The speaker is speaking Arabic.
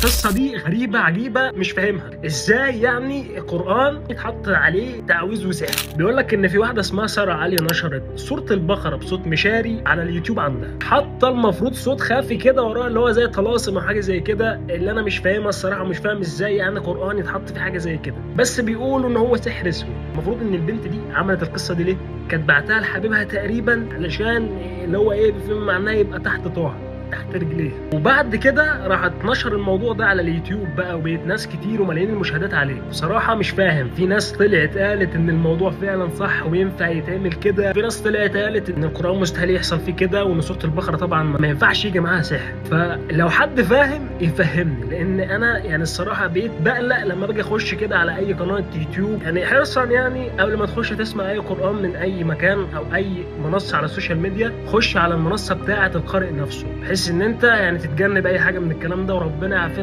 القصه دي غريبه عجيبه مش فاهمها، ازاي يعني القران يتحط عليه تعويذ وسحر؟ بيقول لك ان في واحده اسمها ساره علي نشرت سوره البقره بصوت مشاري على اليوتيوب عندها، حاطه المفروض صوت خافي كده وراها اللي هو زي طلاسم او حاجه زي كده، اللي انا مش فاهمها الصراحه، مش فاهم ازاي يعني قران يتحط في حاجه زي كده. بس بيقولوا ان هو سحر اسود. المفروض ان البنت دي عملت القصه دي ليه؟ كانت بعتها لحبيبها تقريبا علشان اللي هو ايه، بفهم معناه يبقى تحت طه، تحت رجليه. وبعد كده راحت نشر الموضوع ده على اليوتيوب بقى، وبقيت ناس كتير وملايين المشاهدات عليه. بصراحه مش فاهم، في ناس طلعت قالت ان الموضوع فعلا صح وينفع يتعمل كده، في ناس طلعت قالت ان القران مستحيل يحصل فيه كده، وان سوره البقره طبعا ما ينفعش يجي معاها سحر. فلو حد فاهم يفهمني، لان انا يعني الصراحه بقيت بقلق لما باجي اخش كده على اي قناه يوتيوب، يعني حرصا يعني قبل ما تخش تسمع اي قران من اي مكان او اي منصه على السوشيال ميديا، خش على المنصه بتاعه القارئ نفسه، بحيث ان انت يعني تتجنب اي حاجه من الكلام ده، وربنا يعافينا.